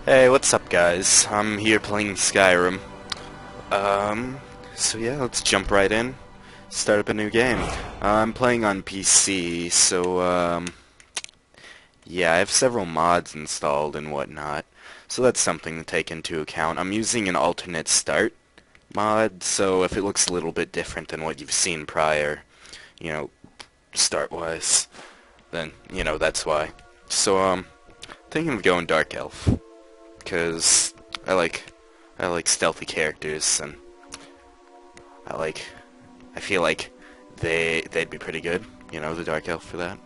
Hey, what's up guys? I'm here playing Skyrim. So yeah, let's jump right in. Start up a new game. I'm playing on PC, so yeah, I have several mods installed and whatnot. So that's something to take into account. I'm using an alternate start mod, so if it looks a little bit different than what you've seen prior, you know, start-wise, then, that's why. So, thinking of going Dark Elf. Because I like stealthy characters, and I feel like they'd be pretty good, the Dark Elf for that.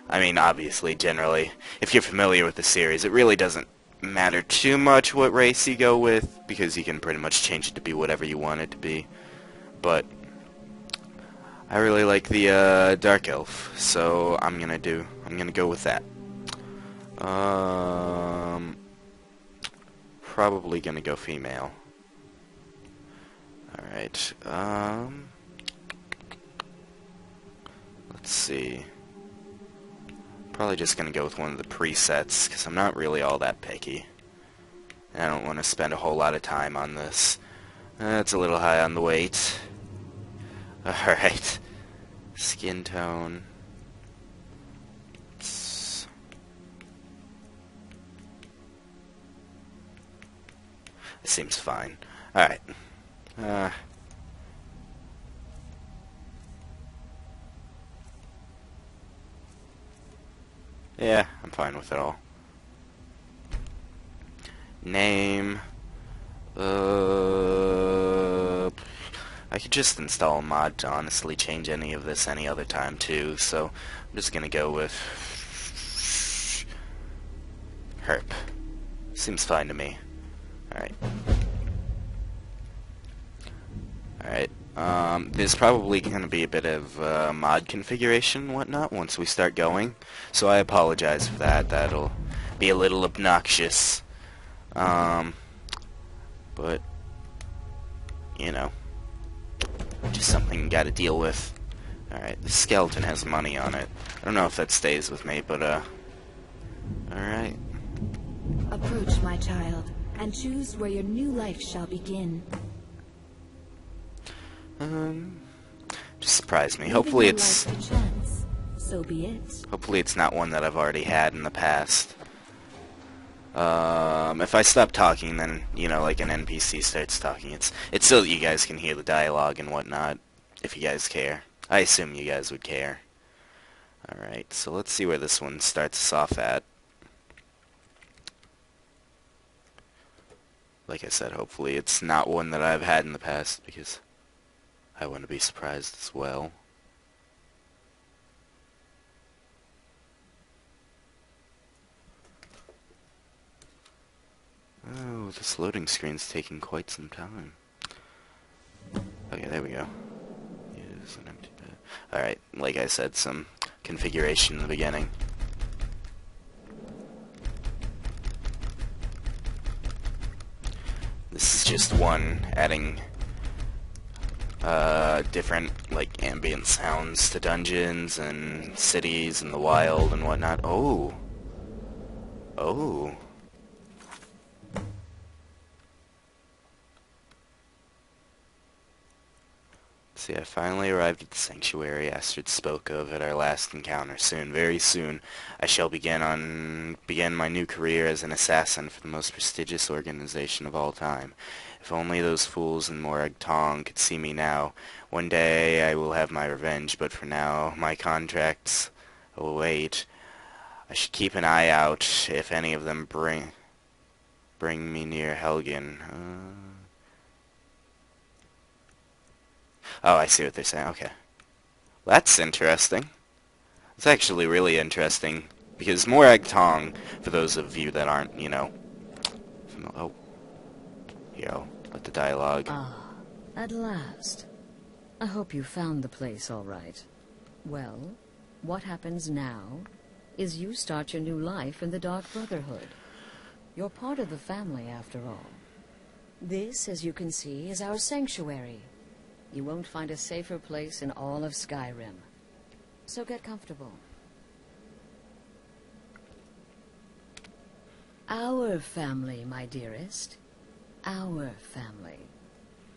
I mean, obviously, generally, if you're familiar with the series, it really doesn't matter too much what race you go with, because you can pretty much change it to be whatever you want it to be. But I really like the Dark Elf, so I'm gonna go with that. Probably gonna go female. Alright, let's see. Probably just gonna go with one of the presets, because I'm not really all that picky. And I don't want to spend a whole lot of time on this. That's a little high on the weight. Alright. Skin tone. It seems fine. Alright. Yeah, I'm fine with it all. Name. I could just install a mod to honestly change any of this any other time too, so I'm just gonna go with Herp. Seems fine to me. Alright. Alright. There's probably gonna be a bit of mod configuration and whatnot once we start going, so I apologize for that. That'll be a little obnoxious. But, just something you gotta deal with. Alright, the skeleton has money on it. I don't know if that stays with me, but, alright. Approach, my child, and choose where your new life shall begin. Just surprise me. Giving Hopefully your it's... life a chance, so be it. Hopefully it's not one that I've already had in the past. If I stop talking, then, like an NPC starts talking. It's so that you guys can hear the dialogue and whatnot, if you guys care. I assume you guys would care. Alright, so let's see where this one starts us off at. Like I said, hopefully it's not one that I've had in the past, because I want to be surprised as well. Oh, this loading screen's taking quite some time. Okay, there we go. Use an empty bed. Alright, like I said, some configuration in the beginning. This is just one, adding different, like, ambient sounds to dungeons and cities and the wild and whatnot. Oh! Oh! See, I finally arrived at the sanctuary Astrid spoke of at our last encounter. Soon, very soon, I shall begin my new career as an assassin for the most prestigious organization of all time. If only those fools in Morag Tong could see me now. One day I will have my revenge, but for now, my contracts await. I should keep an eye out if any of them bring me near Helgen. Oh, I see what they're saying. Okay. That's interesting. It's actually really interesting, because Morag Tong, for those of you that aren't, oh, let the dialogue. Ah, at last. I hope you found the place all right. Well, what happens now is you start your new life in the Dark Brotherhood. You're part of the family, after all. This, as you can see, is our sanctuary. You won't find a safer place in all of Skyrim. So get comfortable. Our family, my dearest. Our family.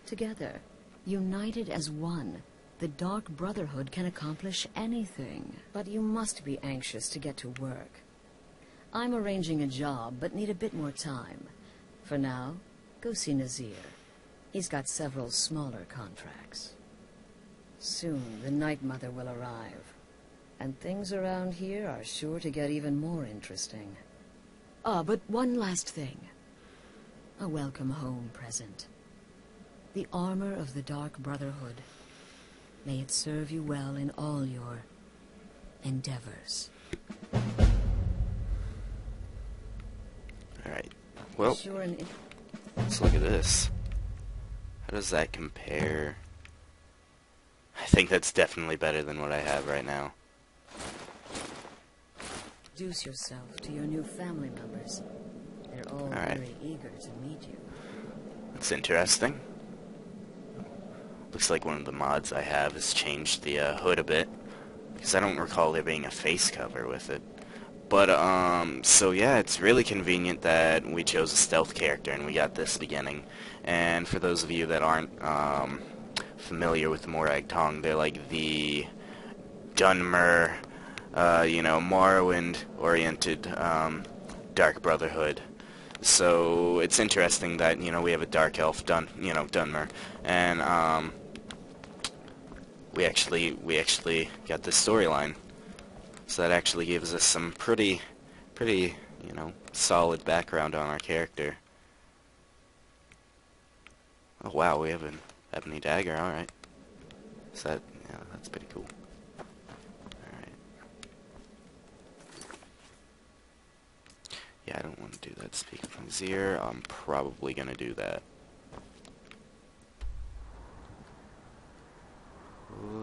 Together, united as one, the Dark Brotherhood can accomplish anything. But you must be anxious to get to work. I'm arranging a job, but need a bit more time. For now, go see Nazir. He's got several smaller contracts. Soon, the Night Mother will arrive. And things around here are sure to get even more interesting. Ah, but one last thing. A welcome home present. The armor of the Dark Brotherhood. May it serve you well in all your endeavors. Alright. Well, Sure let's look at this. How does that compare? I think that's definitely better than what I have right now. Introduce yourself to your new family members. They're all Alright. very eager to meet you. That's interesting. Looks like one of the mods I have has changed the hood a bit, because I don't recall there being a face cover with it. But, so yeah, it's really convenient that we chose a stealth character and we got this beginning. And for those of you that aren't, familiar with the Morag Tong, they're like the Dunmer, Morrowind-oriented, Dark Brotherhood. So it's interesting that, we have a Dark Elf, Dunmer, and, we actually got this storyline. So that actually gives us some pretty, solid background on our character. Oh wow, we have an ebony dagger, alright. So that's pretty cool. Alright. Yeah, I don't want to do that. Speak of Nazir, I'm probably gonna do that.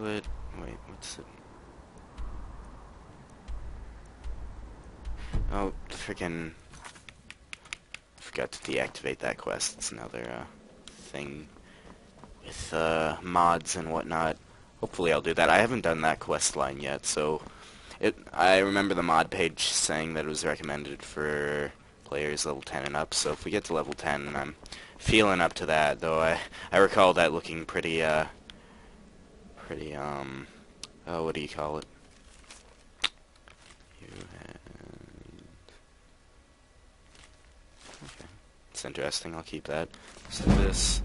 Wait, what's it? Oh, freaking forgot to deactivate that quest. It's another thing with mods and whatnot. Hopefully I'll do that. I haven't done that quest line yet, so I remember the mod page saying that it was recommended for players level 10 and up, so if we get to level 10, and I'm feeling up to that, though I recall that looking pretty, oh, what do you call it? Okay, it's interesting, I'll keep that. So this...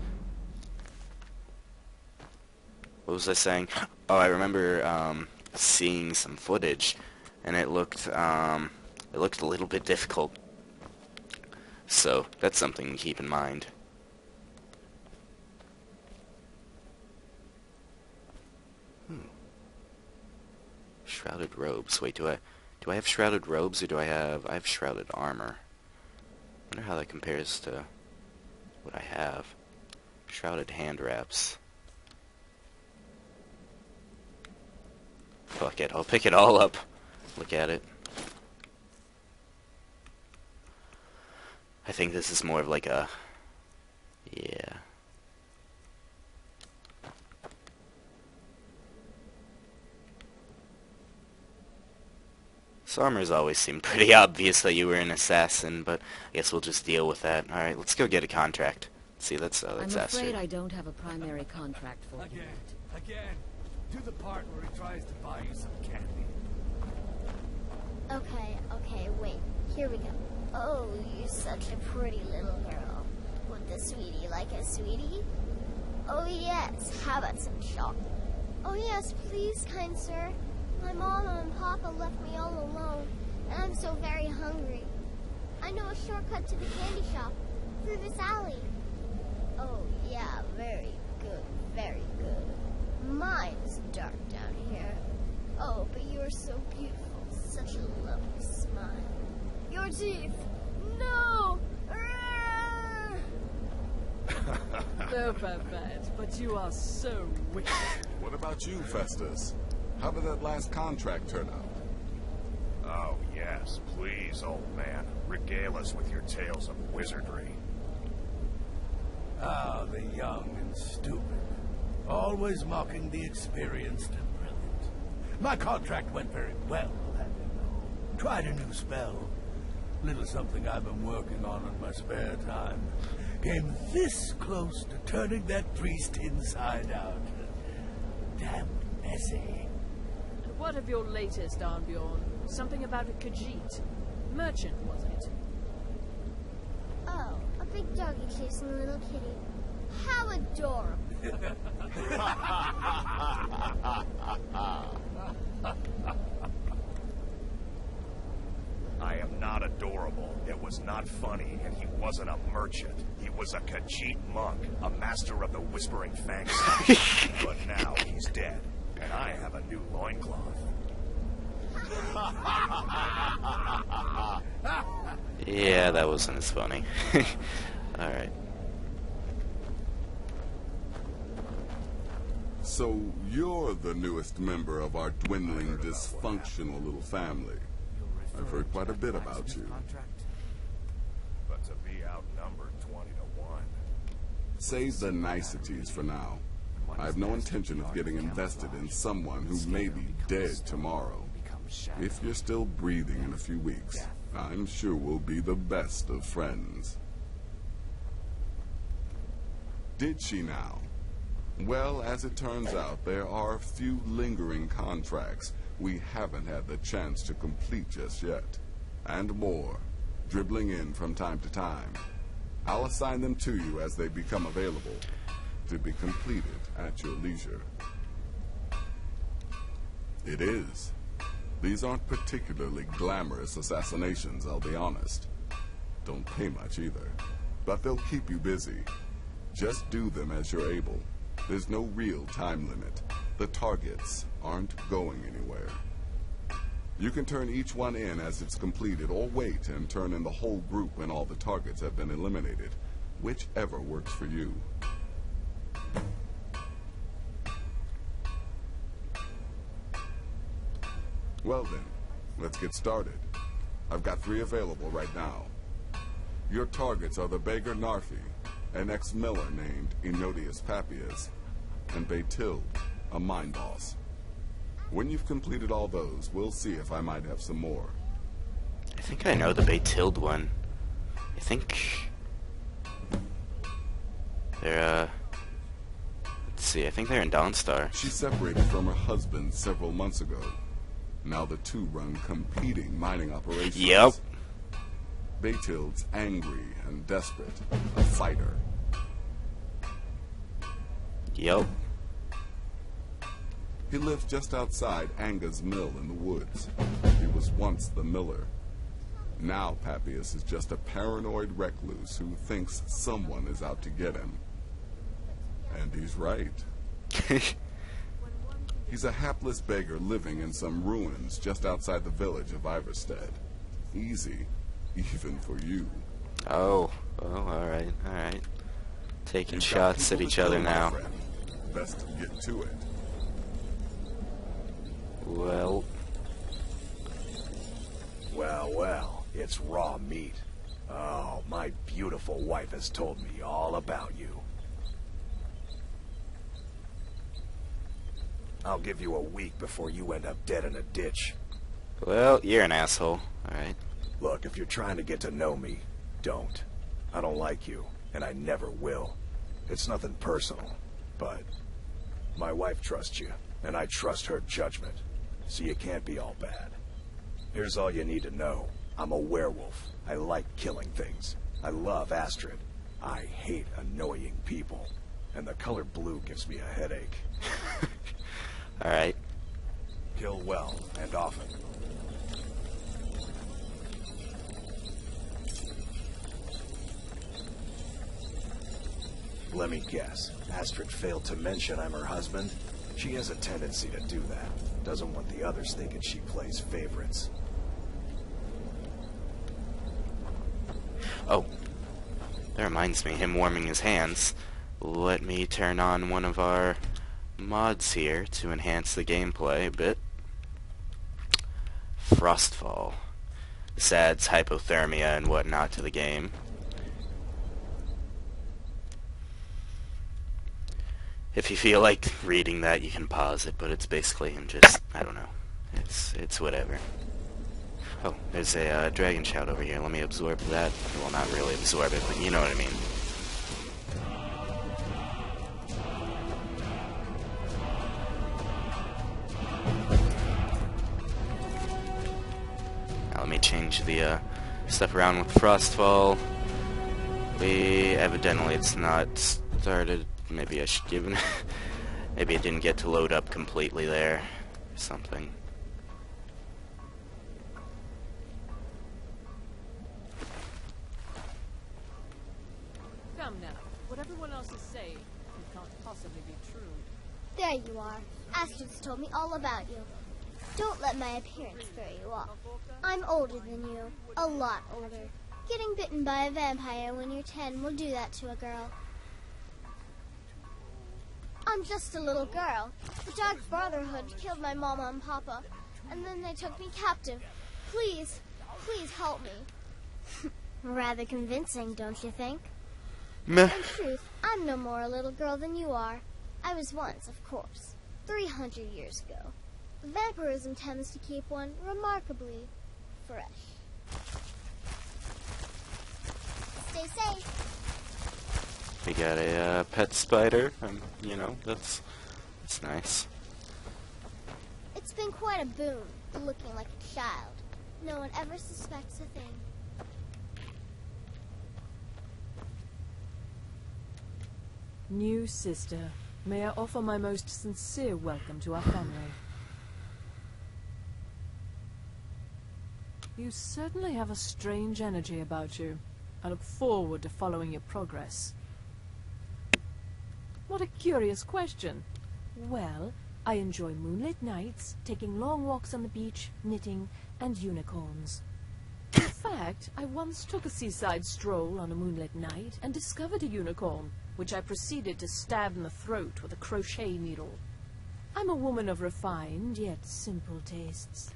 What was I saying? Oh, I remember seeing some footage, and it looked a little bit difficult. So that's something to keep in mind. Shrouded robes. Wait, do I have shrouded robes, or I have shrouded armor? I wonder how that compares to what I have. Shrouded hand wraps. Fuck it, I'll pick it all up. Look at it. I think this is more of like a... Yeah. So armor's always seemed pretty obvious that you were an assassin, but I guess we'll just deal with that. Alright, let's go get a contract. See, that's I'm Astrid. afraid I don't have a primary contract for you. Again. Do the part where he tries to buy you some candy. Okay, wait. Here we go. Oh, you're such a pretty little girl. Would the sweetie like a sweetie? Oh, yes. How about some chocolate? Oh, yes, please, kind sir. My mama and papa left me all alone, and I'm so very hungry. I know a shortcut to the candy shop, through this alley. Oh, yeah, very good, very good. Mine's dark down here. Oh, but you're so beautiful. Such a lovely smile. Your teeth! No! No, Babette, but you are so wicked. What about you, Festus? How did that last contract turn out? Oh, yes, please, old man. Regale us with your tales of wizardry. Ah, the young and stupid. Always mocking the experienced and brilliant. My contract went very well, as you know. Tried a new spell. little something I've been working on in my spare time, came this close to turning that priest inside out. Damn messy. And what of your latest, Arnbjorn? Something about a Khajiit. Merchant, was it? Oh, a big doggy chasing a little kitty. How adorable. I am not adorable. It was not funny, and he wasn't a merchant. He was a Khajiit monk, a master of the Whispering Fangs. But now he's dead, and I have a new loincloth. Yeah, that wasn't as funny. Alright. So you're the newest member of our dwindling, dysfunctional little family. I've heard quite a bit about you. But to be outnumbered 20 to 1. Save the niceties for now. I have no intention of getting invested in someone who may be dead tomorrow. If you're still breathing in a few weeks, I'm sure we'll be the best of friends. Did she now? Well, as it turns out, there are a few lingering contracts we haven't had the chance to complete just yet. And more, dribbling in from time to time. I'll assign them to you as they become available, to be completed at your leisure. It is. These aren't particularly glamorous assassinations, I'll be honest. Don't pay much either. But they'll keep you busy. Just do them as you're able. There's no real time limit. The targets aren't going anywhere. You can turn each one in as it's completed, or wait and turn in the whole group when all the targets have been eliminated. Whichever works for you. Well then, let's get started. I've got 3 available right now. Your targets are the beggar Narfi, an ex-miller named Enotius Papias, and Baytild, a mine boss. When you've completed all those, we'll see if I might have some more. I think I know the Baytild one. I think they're, let's see, I think they're in Dawnstar. She separated from her husband several months ago. Now the two run competing mining operations. Yep. Baytild's angry and desperate, a fighter. Yep. He lives just outside Anga's mill in the woods. He was once the miller. Now Papias is just a paranoid recluse who thinks someone is out to get him. And he's right. He's a hapless beggar living in some ruins just outside the village of Iverstead. Easy, even for you. Oh, alright, alright. Taking You've got shots at people each to other kill, my now. friend. Best get to it. Well, Well, it's raw meat. Oh, my beautiful wife has told me all about you. I'll give you a week before you end up dead in a ditch. well, you're an asshole. Alright. Look, if you're trying to get to know me, don't. I don't like you, and I never will. It's nothing personal, but my wife trusts you, and I trust her judgment, so you can't be all bad. Here's all you need to know. I'm a werewolf. I like killing things. I love Astrid. I hate annoying people. And the color blue gives me a headache. Alright. Kill well and often. Let me guess. Astrid failed to mention I'm her husband? She has a tendency to do that. Doesn't want the others thinking she plays favorites. Oh. That reminds me, him warming his hands. Let me turn on one of our mods here to enhance the gameplay a bit. Frostfall. This adds hypothermia and whatnot to the game. If you feel like reading that, you can pause it, but it's basically him just, I don't know. It's whatever. Oh, there's a dragon shout over here. Let me absorb that. Well, not really absorb it, but you know what I mean. Now let me change the stuff around with Frostfall. Evidently it's not started. Maybe I should give it... Maybe it didn't get to load up completely there. Or something. Come now. What everyone else is saying, it can't possibly be true. There you are. Astrid's told me all about you. Don't let my appearance throw you off. I'm older than you. A lot older. Getting bitten by a vampire when you're 10 will do that to a girl. I'm just a little girl. The Dark Brotherhood killed my mama and papa, and then they took me captive. Please, please help me. Rather convincing, don't you think? Meh. In truth, I'm no more a little girl than you are. I was once, of course, 300 years ago. Vampirism tends to keep one remarkably fresh. Stay safe. We got a pet spider, you know, that's nice. It's been quite a boon, looking like a child. No one ever suspects a thing. New sister, may I offer my most sincere welcome to our family. You certainly have a strange energy about you. I look forward to following your progress. What a curious question. Well, I enjoy moonlit nights, taking long walks on the beach, knitting, and unicorns. In fact, I once took a seaside stroll on a moonlit night and discovered a unicorn, which I proceeded to stab in the throat with a crochet needle. I'm a woman of refined, yet simple tastes.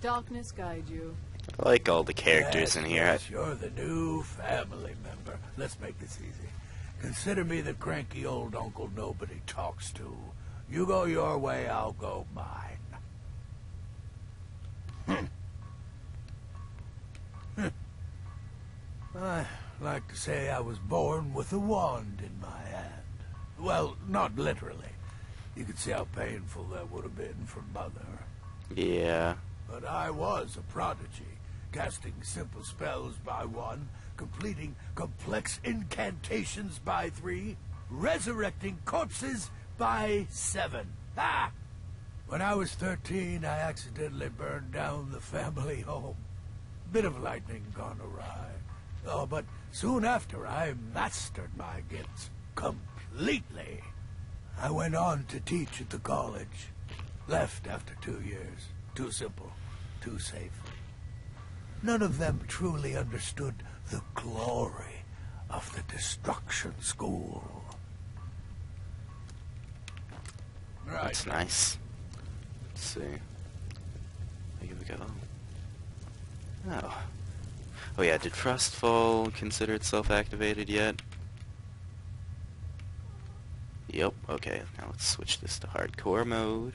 Darkness guide you. I like all the characters Yes, in here. yes, you're the new family member. Let's make this easy. Consider me the cranky old uncle nobody talks to. You go your way, I'll go mine. I like to say I was born with a wand in my hand. Well, not literally. You could see how painful that would have been for Mother. Yeah. But I was a prodigy, casting simple spells by 1, completing complex incantations by 3, resurrecting corpses by 7. Ah! When I was 13, I accidentally burned down the family home. Bit of lightning gone awry. Oh, but soon after, I mastered my gifts completely. I went on to teach at the college. Left after 2 years. Too simple. Too safe. None of them truly understood the glory of the Destruction School. Right. That's nice. Let's see. Here we go. Oh. Oh yeah, did Frostfall consider itself activated yet? Yep, okay. Now let's switch this to hardcore mode.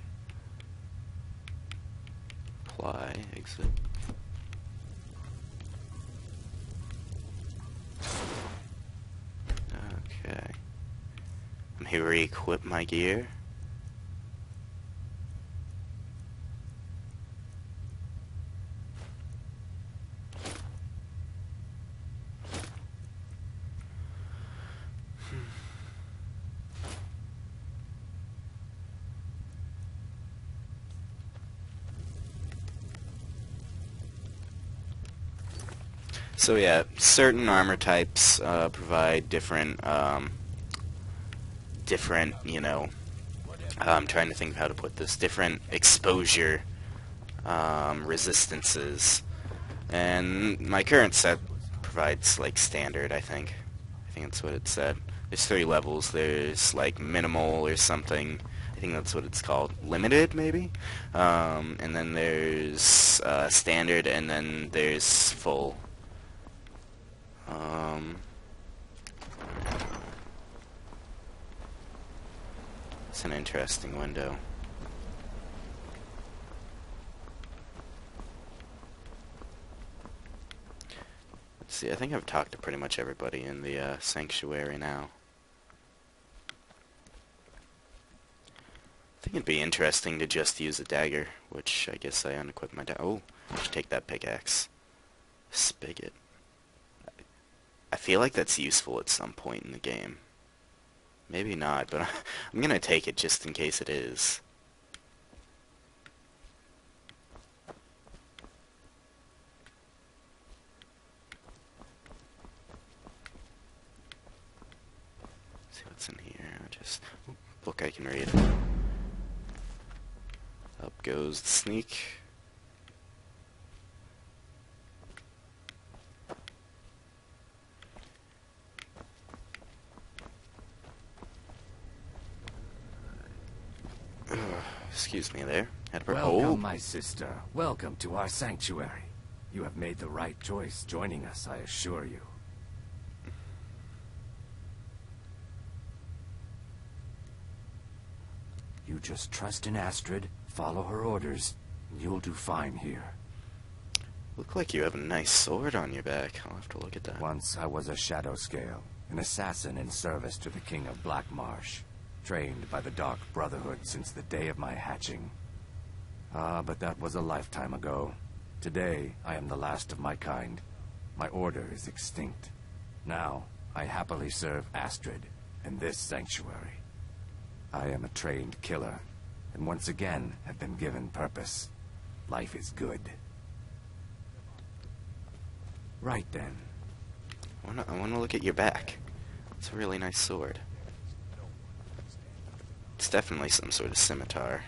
Apply, exit. Okay. Let me re-equip my gear. So yeah, certain armor types provide different, you know, I'm trying to think of how to put this, different exposure resistances. And my current set provides, like, standard, I think. I think that's what it said. There's 3 levels. There's, like, minimal or something. I think that's what it's called. Limited, maybe? And then there's standard, and then there's full. It's an interesting window. See, I think I've talked to pretty much everybody in the sanctuary now. I think it'd be interesting to just use a dagger, which I guess I unequipped my oh, I should take that pickaxe. Spigot. I feel like that's useful at some point in the game. Maybe not, but I'm gonna take it just in case it is. See what's in here. Just book I can read. Up goes the sneak. Excuse me there. Welcome, my sister. Welcome to our sanctuary. You have made the right choice joining us, I assure you. You just trust in Astrid, follow her orders, and you'll do fine here. Look like you have a nice sword on your back. I'll have to look at that. Once I was a shadow scale, an assassin in service to the King of Black Marsh, trained by the Dark Brotherhood since the day of my hatching. But that was a lifetime ago. Today, I am the last of my kind. My order is extinct. Now, I happily serve Astrid in this sanctuary. I am a trained killer, and once again have been given purpose. Life is good. Right then. I wanna look at your back. It's a really nice sword. It's definitely some sort of scimitar.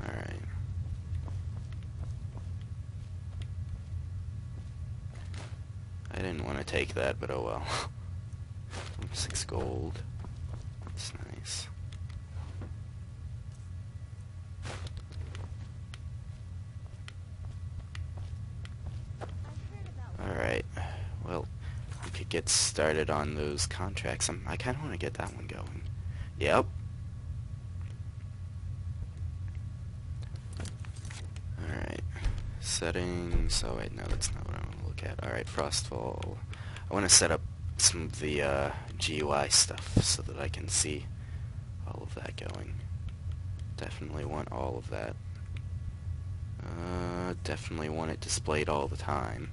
Alright. I didn't want to take that, but oh well. 6 gold. That's nice. Alright. Well, we could get started on those contracts. I kind of want to get that one going. Yep. Alright. Settings. Oh wait, no, that's not what I want to look at. Alright, Frostfall. I want to set up some of the GUI stuff so that I can see all of that going. Definitely want all of that. Definitely want it displayed all the time.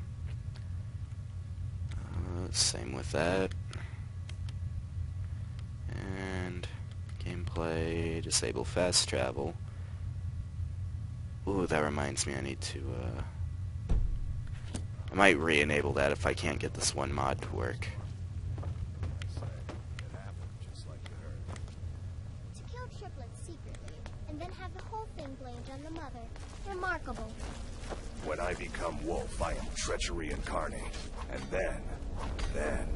Same with that. And gameplay, disable fast travel. Ooh, that reminds me, I need to, I might re-enable that if I can't get this one mod to work. To kill triplets secretly, and then have the whole thing blamed on the mother. Remarkable. When I become wolf, I am treachery incarnate. And then,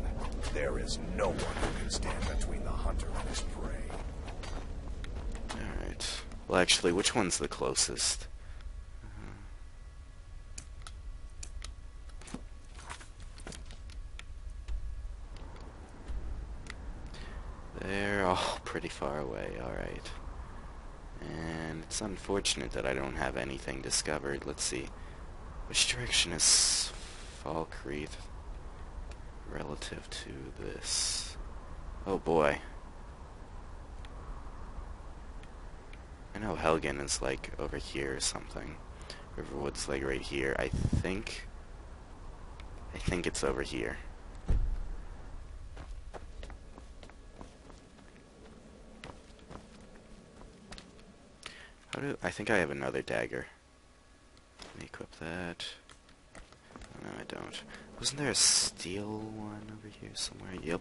there is no one who can stand between the hunter and his prey. Alright. Well, actually, which one's the closest? They're all pretty far away, alright. And it's unfortunate that I don't have anything discovered. Let's see. Which direction is Falkreath relative to this? Oh boy. I know Helgen is like over here or something. Riverwood's like right here. I think it's over here. I think I have another dagger. Let me equip that. No, I don't. Wasn't there a steel one over here somewhere? Yep.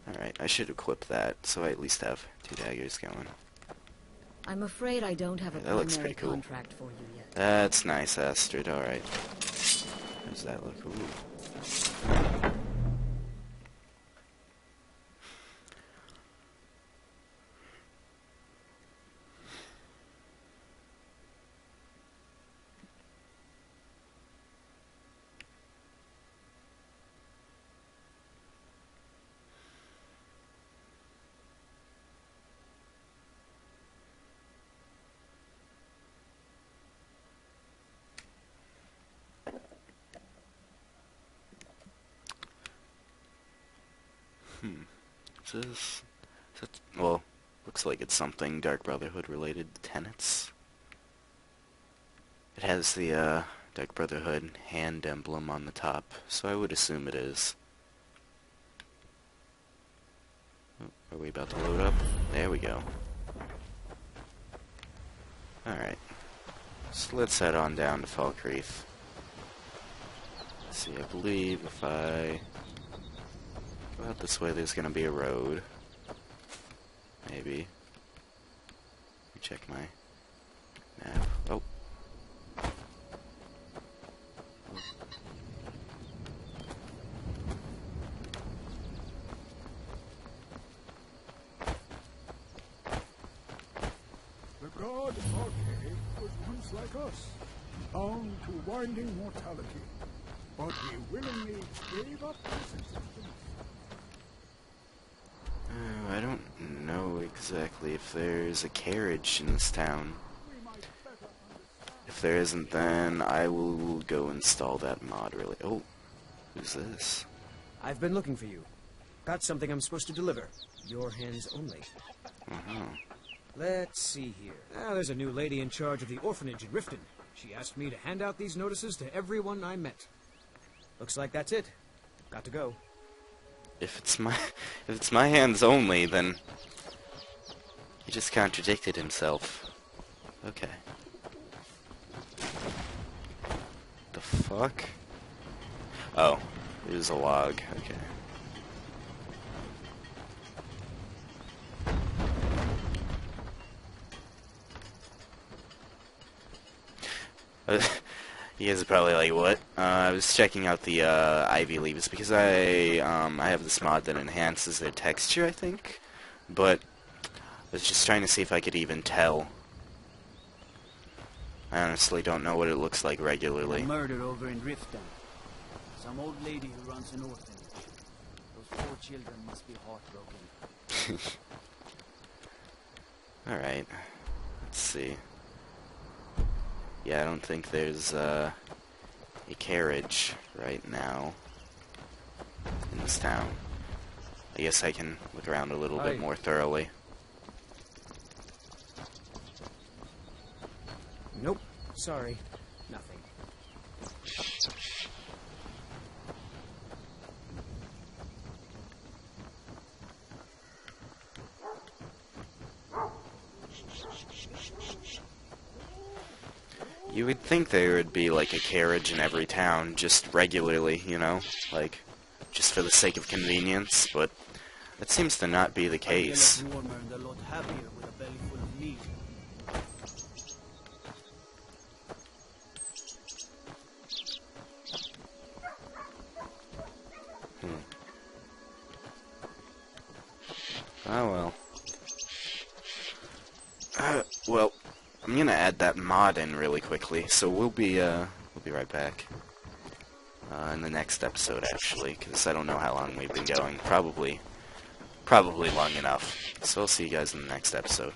Alright, I should equip that, so I at least have 2 daggers going. I'm afraid I don't have a That looks primary pretty cool. contract for you yet. That's nice, Astrid. Alright. How does that look? Ooh. What's this? Is that, well, looks like it's something Dark Brotherhood related. Tenets. It has the Dark Brotherhood hand emblem on the top, so I would assume it is. Oh, are we about to load up? There we go. Alright. So let's head on down to Falkreath. Let's see, I believe if I go out this way, there's gonna be a road. Maybe. Let me check my map. Oh. The god Orke was once like us, bound to winding mortality, but he willingly gave up his existence. I don't know exactly if there's a carriage in this town. If there isn't, then I will go install that mod really. Oh, who's this? I've been looking for you. Got something I'm supposed to deliver. Your hands only. Let's see here. Ah, there's a new lady in charge of the orphanage in Riften. She asked me to hand out these notices to everyone I met. Looks like that's it. Got to go. If it's my hands only, then he just contradicted himself. Okay. The fuck? Oh, it was a log. Okay. You guys are probably like, what? I was checking out the ivy leaves because I have this mod that enhances their texture, I think. But I was just trying to see if I could even tell. I honestly don't know what it looks like regularly. Murder over in Riften. Some old lady who runs an orphanage. Those poor children must be heartbroken. Alright. Let's see. Yeah, I don't think there's a carriage right now in this town. I guess I can look around a little bit more thoroughly. Nope. Sorry. Nothing. You would think there would be like a carriage in every town, just regularly, you know? Like, just for the sake of convenience, but that seems to not be the case. Warmer and a lot happier with a belly full of meat. Oh well. Well, I'm gonna add that mod in really quickly, so we'll be right back. In the next episode, actually, because I don't know how long we've been going. Probably long enough. So I'll see you guys in the next episode.